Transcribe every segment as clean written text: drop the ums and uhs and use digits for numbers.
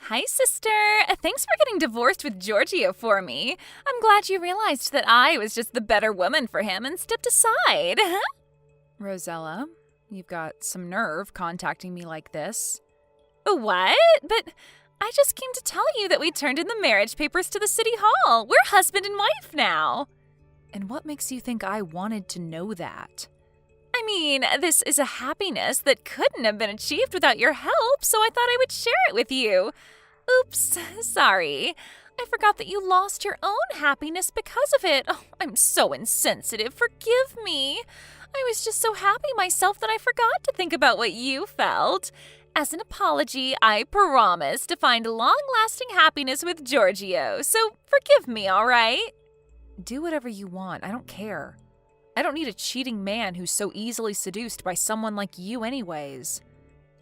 Hi, sister. Thanks for getting divorced with Giorgio for me. I'm glad you realized that I was just the better woman for him and stepped aside. Rosella, you've got some nerve contacting me like this. What? But I just came to tell you that we turned in the marriage papers to the city hall. We're husband and wife now. And what makes you think I wanted to know that? I mean, this is a happiness that couldn't have been achieved without your help, so I thought I would share it with you. Oops, sorry. I forgot that you lost your own happiness because of it. Oh, I'm so insensitive. Forgive me. I was just so happy myself that I forgot to think about what you felt. As an apology, I promise to find long-lasting happiness with Giorgio, so forgive me, all right? Do whatever you want. I don't care. I don't need a cheating man who's so easily seduced by someone like you anyways.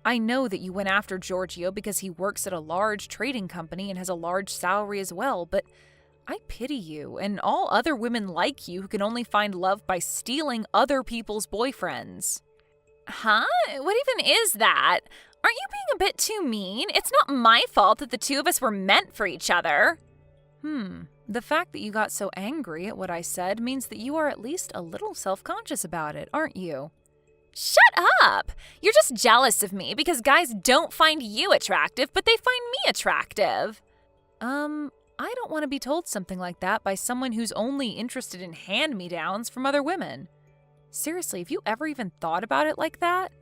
I know that you went after Giorgio because he works at a large trading company and has a large salary as well, but I pity you and all other women like you who can only find love by stealing other people's boyfriends. Huh? What even is that? Aren't you being a bit too mean? It's not my fault that the two of us were meant for each other. The fact that you got so angry at what I said means that you are at least a little self-conscious about it, aren't you? Shut up! You're just jealous of me because guys don't find you attractive, but they find me attractive. I don't want to be told something like that by someone who's only interested in hand-me-downs from other women. Seriously, have you ever even thought about it like that?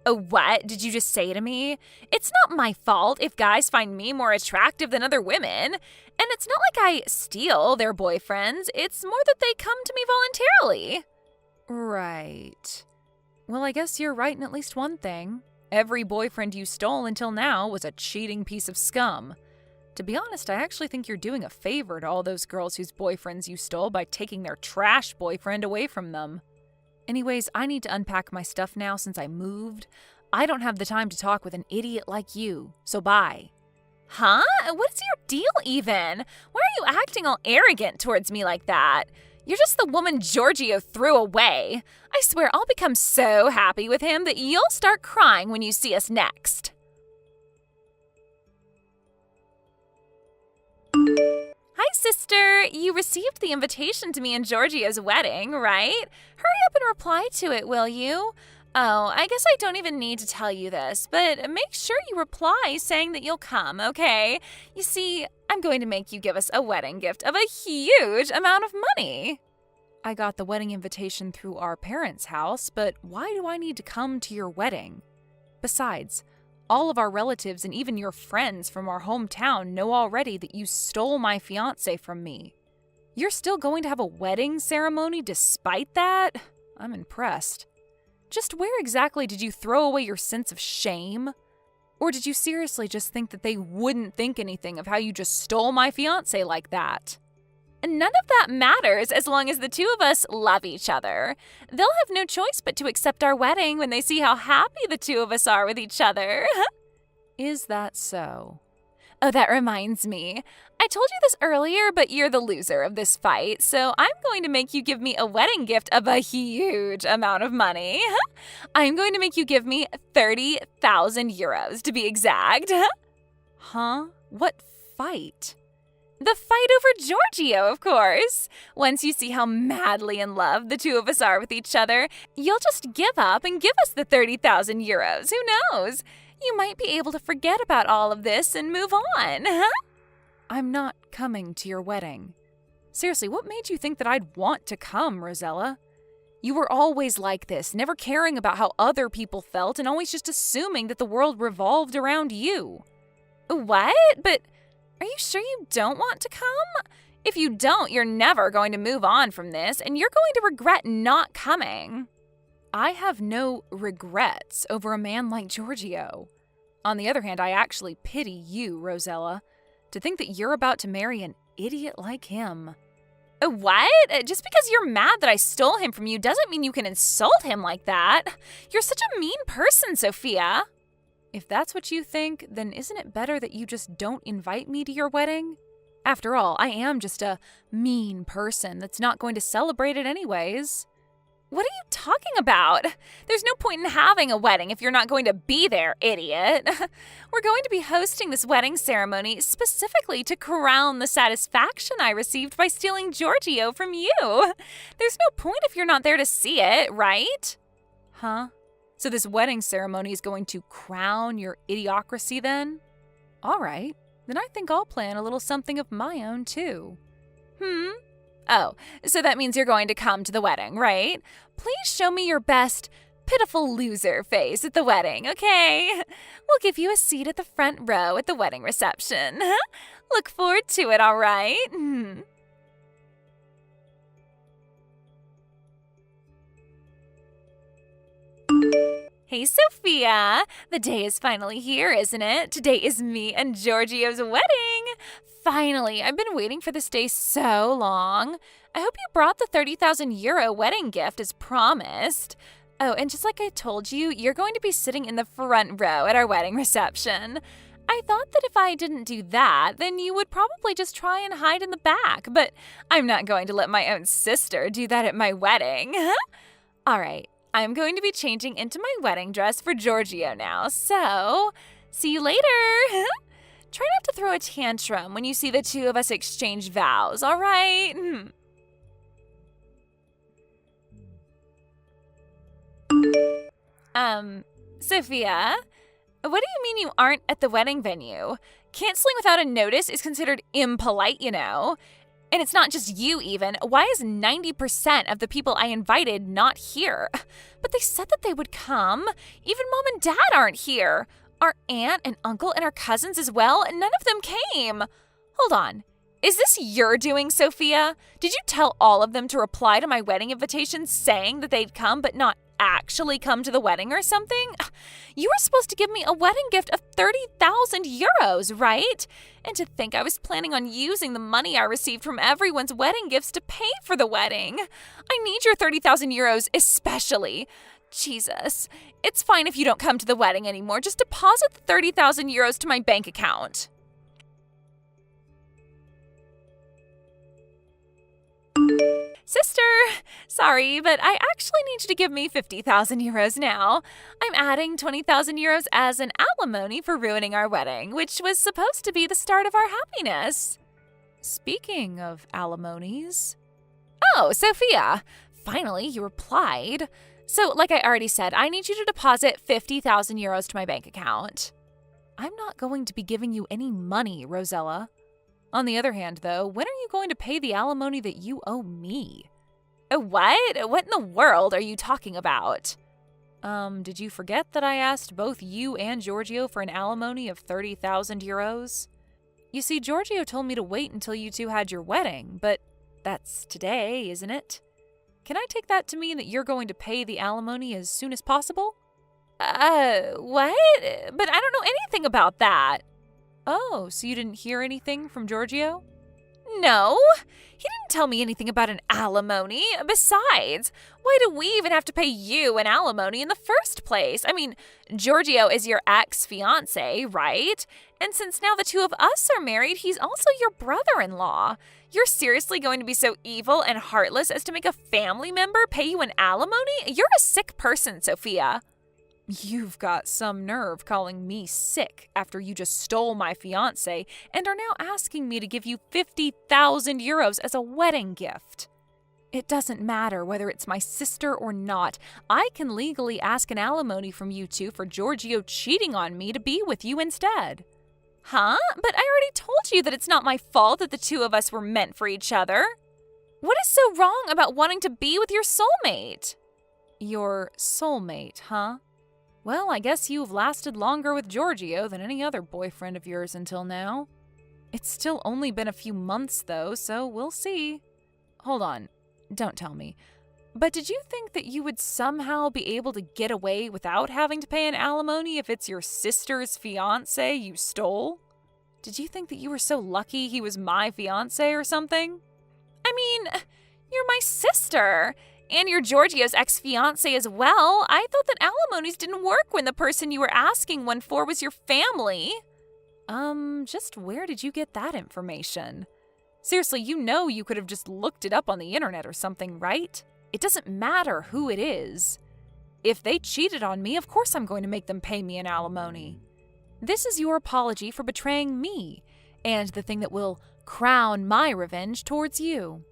What did you just say to me? It's not my fault if guys find me more attractive than other women. And it's not like I steal their boyfriends. It's more that they come to me voluntarily. Right. Well, I guess you're right in at least one thing. Every boyfriend you stole until now was a cheating piece of scum. To be honest, I actually think you're doing a favor to all those girls whose boyfriends you stole by taking their trash boyfriend away from them. Anyways, I need to unpack my stuff now since I moved. I don't have the time to talk with an idiot like you, so bye. Huh? What's your deal even? Why are you acting all arrogant towards me like that? You're just the woman Giorgio threw away. I swear I'll become so happy with him that you'll start crying when you see us next. Hi, sister. You received the invitation to me and Giorgio's wedding, right? Hurry up and reply to it, will you? Oh, I guess I don't even need to tell you this, but make sure you reply saying that you'll come, okay? You see, I'm going to make you give us a wedding gift of a huge amount of money. I got the wedding invitation through our parents' house, but why do I need to come to your wedding? Besides, all of our relatives and even your friends from our hometown know already that you stole my fiancé from me. You're still going to have a wedding ceremony despite that? I'm impressed. Just where exactly did you throw away your sense of shame? Or did you seriously just think that they wouldn't think anything of how you just stole my fiancé like that? None of that matters as long as the two of us love each other. They'll have no choice but to accept our wedding when they see how happy the two of us are with each other. Is that so? Oh, that reminds me. I told you this earlier, but you're the loser of this fight, so I'm going to make you give me a wedding gift of a huge amount of money. I'm going to make you give me 30,000 euros to be exact. Huh? What fight? The fight over Giorgio, of course. Once you see how madly in love the two of us are with each other, you'll just give up and give us the 30,000 euros. Who knows? You might be able to forget about all of this and move on. I'm not coming to your wedding. Seriously, what made you think that I'd want to come, Rosella? You were always like this, never caring about how other people felt and always just assuming that the world revolved around you. What? But are you sure you don't want to come? If you don't, you're never going to move on from this, and you're going to regret not coming. I have no regrets over a man like Giorgio. On the other hand, I actually pity you, Rosella, to think that you're about to marry an idiot like him. What? Just because you're mad that I stole him from you doesn't mean you can insult him like that. You're such a mean person, Sophia. If that's what you think, then isn't it better that you just don't invite me to your wedding? After all, I am just a mean person that's not going to celebrate it anyways. What are you talking about? There's no point in having a wedding if you're not going to be there, idiot. We're going to be hosting this wedding ceremony specifically to crown the satisfaction I received by stealing Giorgio from you. There's no point if you're not there to see it, right? Huh? So this wedding ceremony is going to crown your idiocracy then? All right, then I think I'll plan a little something of my own too. Oh, so that means you're going to come to the wedding, right? Please show me your best pitiful loser face at the wedding, okay? We'll give you a seat at the front row at the wedding reception. Look forward to it, all right? Hey, Sophia! The day is finally here, isn't it? Today is me and Giorgio's wedding! Finally, I've been waiting for this day so long. I hope you brought the 30,000 euro wedding gift as promised. Oh, and just like I told you, you're going to be sitting in the front row at our wedding reception. I thought that if I didn't do that, then you would probably just try and hide in the back, but I'm not going to let my own sister do that at my wedding. All right, I'm going to be changing into my wedding dress for Giorgio now, so see you later. Try not to throw a tantrum when you see the two of us exchange vows, all right? Sophia, what do you mean you aren't at the wedding venue? Canceling without a notice is considered impolite, you know. And it's not just you even. Why is 90% of the people I invited not here? But they said that they would come. Even mom and dad aren't here. Our aunt and uncle and our cousins as well, and none of them came. Hold on. Is this your doing, Sophia? Did you tell all of them to reply to my wedding invitation saying that they'd come but not actually come to the wedding or something? You were supposed to give me a wedding gift of 30,000 euros, right? And to think I was planning on using the money I received from everyone's wedding gifts to pay for the wedding. I need your 30,000 euros especially. Jesus. It's fine if you don't come to the wedding anymore. Just deposit the 30,000 euros to my bank account. Sister, sorry, but I actually need you to give me 50,000 euros now. I'm adding 20,000 euros as an alimony for ruining our wedding, which was supposed to be the start of our happiness. Speaking of alimonies. Oh, Sophia, finally you replied. So, like I already said, I need you to deposit 50,000 euros to my bank account. I'm not going to be giving you any money, Rosella. On the other hand, though, when are you going to pay the alimony that you owe me? What? What in the world are you talking about? Did you forget that I asked both you and Giorgio for an alimony of 30,000 euros? You see, Giorgio told me to wait until you two had your wedding, but that's today, isn't it? Can I take that to mean that you're going to pay the alimony as soon as possible? What? But I don't know anything about that. Oh, so you didn't hear anything from Giorgio? No, he didn't tell me anything about an alimony. Besides, why do we even have to pay you an alimony in the first place? I mean, Giorgio is your ex-fiancé, right? And since now the two of us are married, he's also your brother-in-law. You're seriously going to be so evil and heartless as to make a family member pay you an alimony? You're a sick person, Sophia. You've got some nerve calling me sick after you just stole my fiancé and are now asking me to give you 50,000 euros as a wedding gift. It doesn't matter whether it's my sister or not. I can legally ask an alimony from you two for Giorgio cheating on me to be with you instead. Huh? But I already told you that it's not my fault that the two of us were meant for each other. What is so wrong about wanting to be with your soulmate? Your soulmate, huh? Well, I guess you've lasted longer with Giorgio than any other boyfriend of yours until now. It's still only been a few months, though, so we'll see. Hold on. Don't tell me. But did you think that you would somehow be able to get away without having to pay an alimony if it's your sister's fiancé you stole? Did you think that you were so lucky he was my fiancé or something? I mean, you're my sister. And you're Giorgio's ex-fiancé as well. I thought that alimonies didn't work when the person you were asking one for was your family. Just where did you get that information? Seriously, you know you could have just looked it up on the internet or something, right? It doesn't matter who it is. If they cheated on me, of course I'm going to make them pay me an alimony. This is your apology for betraying me, and the thing that will crown my revenge towards you.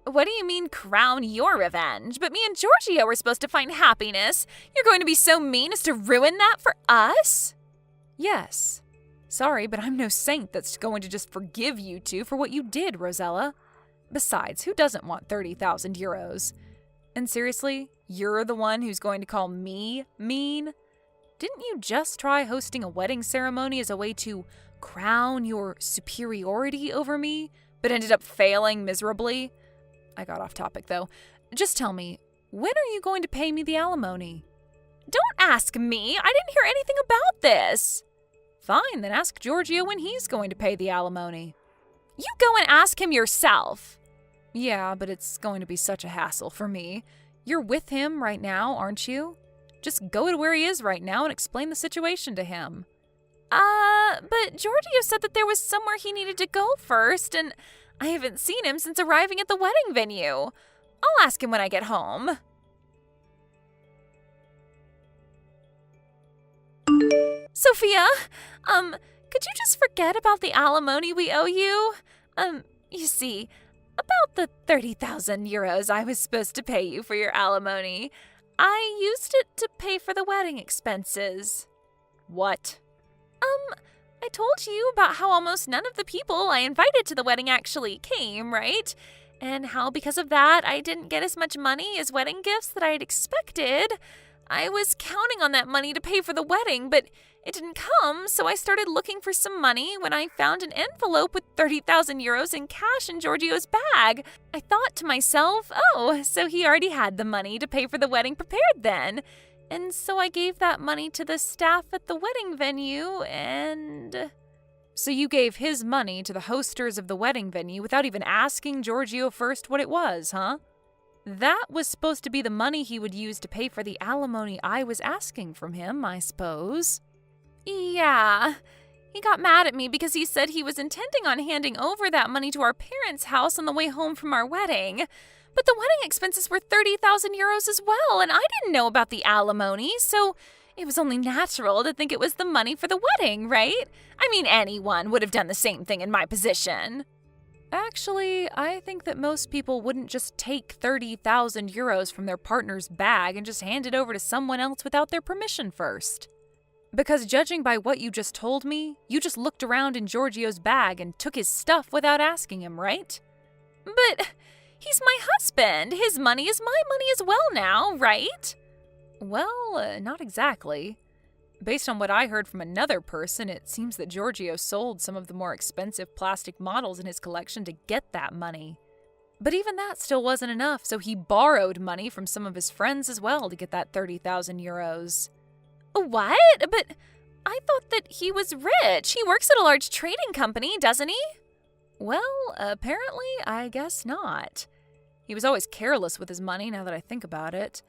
What do you mean, crown your revenge? But me and Giorgio were supposed to find happiness. You're going to be so mean as to ruin that for us? Yes. Sorry, but I'm no saint that's going to just forgive you two for what you did, Rosella. Besides, who doesn't want 30,000 euros? And seriously, you're the one who's going to call me mean? Didn't you just try hosting a wedding ceremony as a way to crown your superiority over me, but ended up failing miserably? I got off topic, though. Just tell me, when are you going to pay me the alimony? Don't ask me. I didn't hear anything about this. Fine, then ask Giorgio when he's going to pay the alimony. You go and ask him yourself. Yeah, but it's going to be such a hassle for me. You're with him right now, aren't you? Just go to where he is right now and explain the situation to him. But Giorgio said that there was somewhere he needed to go first, and I haven't seen him since arriving at the wedding venue. I'll ask him when I get home. Sophia, could you just forget about the alimony we owe you? You see, about the 30,000 euros I was supposed to pay you for your alimony. I used it to pay for the wedding expenses. What? I told you about how almost none of the people I invited to the wedding actually came, right? And how because of that, I didn't get as much money as wedding gifts that I had expected. I was counting on that money to pay for the wedding, but it didn't come, so I started looking for some money when I found an envelope with 30,000 euros in cash in Giorgio's bag. I thought to myself, oh, so he already had the money to pay for the wedding prepared then. And so I gave that money to the staff at the wedding venue, and... So you gave his money to the hosters of the wedding venue without even asking Giorgio first what it was, huh? That was supposed to be the money he would use to pay for the alimony I was asking from him, I suppose. Yeah. He got mad at me because he said he was intending on handing over that money to our parents' house on the way home from our wedding. But the wedding expenses were 30,000 euros as well, and I didn't know about the alimony, so it was only natural to think it was the money for the wedding, right? I mean, anyone would have done the same thing in my position. Actually, I think that most people wouldn't just take 30,000 euros from their partner's bag and just hand it over to someone else without their permission first. Because judging by what you just told me, you just looked around in Giorgio's bag and took his stuff without asking him, right? But he's my husband. His money is my money as well now, right? Well, not exactly. Based on what I heard from another person, it seems that Giorgio sold some of the more expensive plastic models in his collection to get that money. But even that still wasn't enough, so he borrowed money from some of his friends as well to get that 30,000 euros. What? But I thought that he was rich. He works at a large trading company, doesn't he? Well, apparently, I guess not. He was always careless with his money, now that I think about it.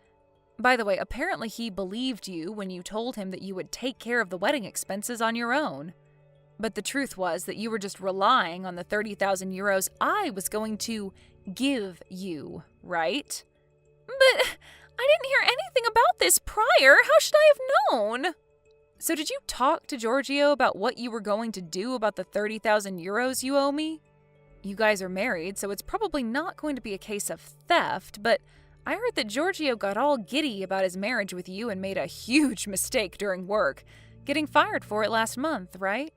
By the way, apparently he believed you when you told him that you would take care of the wedding expenses on your own. But the truth was that you were just relying on the 30,000 euros I was going to give you, right? But I didn't hear anything about this prior. How should I have known? So did you talk to Giorgio about what you were going to do about the 30,000 euros you owe me? You guys are married, so it's probably not going to be a case of theft, but I heard that Giorgio got all giddy about his marriage with you and made a huge mistake during work, getting fired for it last month, right?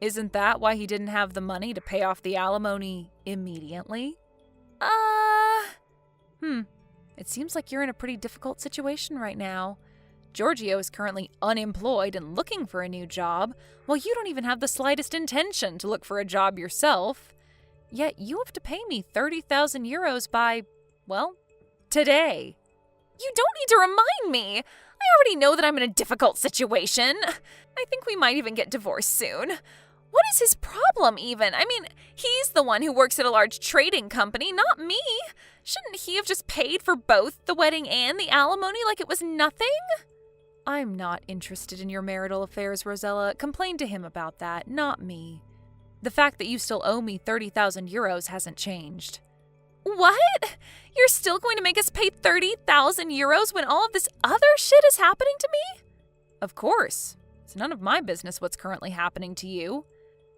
Isn't that why he didn't have the money to pay off the alimony immediately? It seems like you're in a pretty difficult situation right now. Giorgio is currently unemployed and looking for a new job, while you don't even have the slightest intention to look for a job yourself. Yet you have to pay me 30,000 euros by, well, today. You don't need to remind me. I already know that I'm in a difficult situation. I think we might even get divorced soon. What is his problem even? I mean, he's the one who works at a large trading company, not me. Shouldn't he have just paid for both the wedding and the alimony like it was nothing? I'm not interested in your marital affairs, Rosella. Complain to him about that, not me. The fact that you still owe me 30,000 euros hasn't changed. What? You're still going to make us pay 30,000 euros when all of this other shit is happening to me? Of course. It's none of my business what's currently happening to you.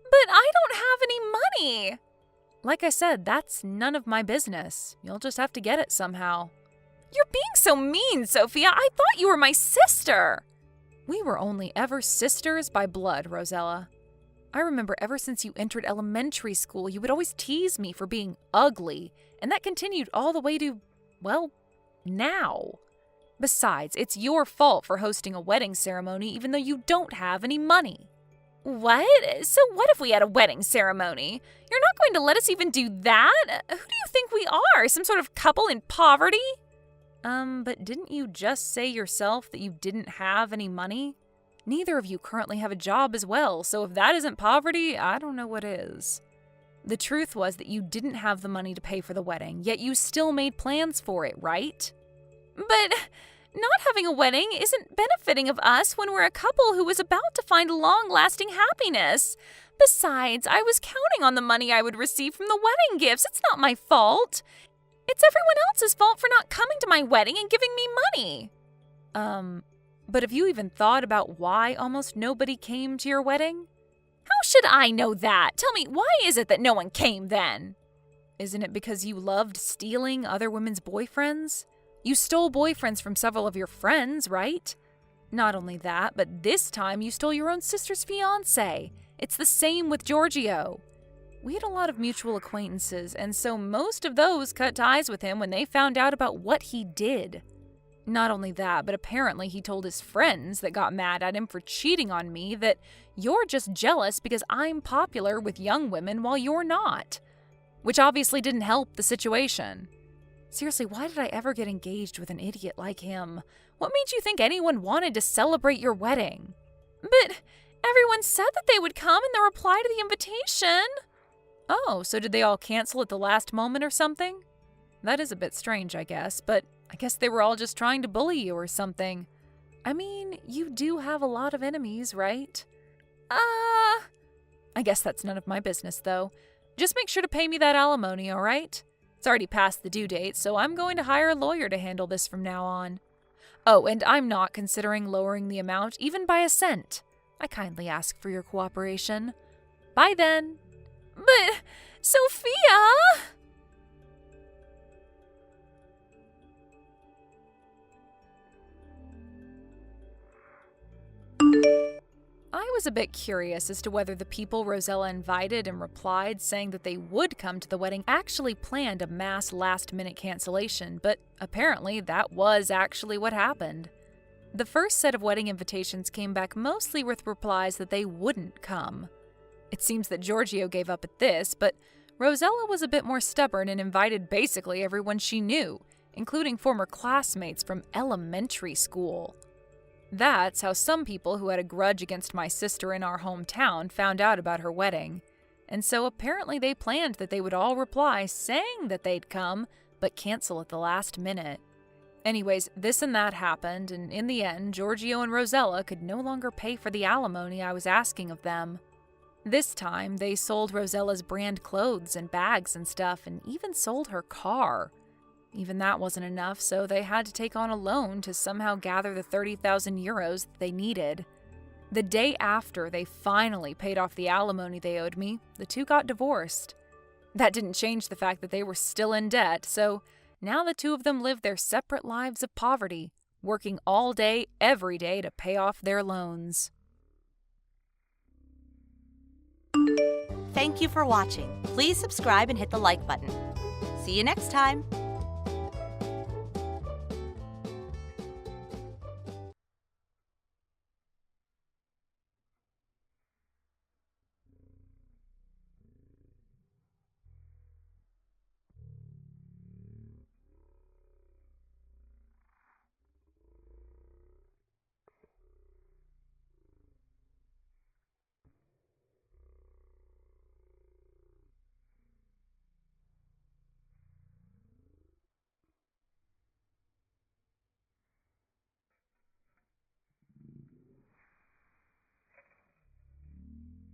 But I don't have any money. Like I said, that's none of my business. You'll just have to get it somehow. You're being so mean, Sophia. I thought you were my sister. We were only ever sisters by blood, Rosella. I remember ever since you entered elementary school, you would always tease me for being ugly, and that continued all the way to, well, now. Besides, it's your fault for hosting a wedding ceremony even though you don't have any money. What? So what if we had a wedding ceremony? You're not going to let us even do that? Who do you think we are? Some sort of couple in poverty? But didn't you just say yourself that you didn't have any money? Neither of you currently have a job as well, so if that isn't poverty, I don't know what is. The truth was that you didn't have the money to pay for the wedding, yet you still made plans for it, right? But not having a wedding isn't benefiting of us when we're a couple who was about to find long-lasting happiness. Besides, I was counting on the money I would receive from the wedding gifts. It's not my fault. It's everyone else's fault for not coming to my wedding and giving me money. But have you even thought about why almost nobody came to your wedding? How should I know that? Tell me, why is it that no one came then? Isn't it because you loved stealing other women's boyfriends? You stole boyfriends from several of your friends, right? Not only that, but this time you stole your own sister's fiancé. It's the same with Giorgio. We had a lot of mutual acquaintances, and so most of those cut ties with him when they found out about what he did. Not only that, but apparently he told his friends that got mad at him for cheating on me that you're just jealous because I'm popular with young women while you're not. Which obviously didn't help the situation. Seriously, why did I ever get engaged with an idiot like him? What made you think anyone wanted to celebrate your wedding? But everyone said that they would come in the reply to the invitation. Oh, so did they all cancel at the last moment or something? That is a bit strange, I guess, but I guess they were all just trying to bully you or something. I mean, you do have a lot of enemies, right? I guess that's none of my business, though. Just make sure to pay me that alimony, all right? It's already past the due date, so I'm going to hire a lawyer to handle this from now on. Oh, and I'm not considering lowering the amount even by a cent. I kindly ask for your cooperation. Bye then. But, Sophia! I was a bit curious as to whether the people Rosella invited and replied saying that they would come to the wedding actually planned a mass last-minute cancellation, but apparently that was actually what happened. The first set of wedding invitations came back mostly with replies that they wouldn't come. It seems that Giorgio gave up at this, but Rosella was a bit more stubborn and invited basically everyone she knew, including former classmates from elementary school. That's how some people who had a grudge against my sister in our hometown found out about her wedding. And so apparently they planned that they would all reply saying that they'd come, but cancel at the last minute. Anyways, this and that happened, and in the end, Giorgio and Rosella could no longer pay for the alimony I was asking of them. This time, they sold Rosella's brand clothes and bags and stuff, and even sold her car. Even that wasn't enough, so they had to take on a loan to somehow gather the 30,000 euros that they needed. The day after they finally paid off the alimony they owed me, the two got divorced. That didn't change the fact that they were still in debt, so now the two of them live their separate lives of poverty, working all day, every day to pay off their loans. Thank you for watching. Please subscribe and hit the like button. See you next time.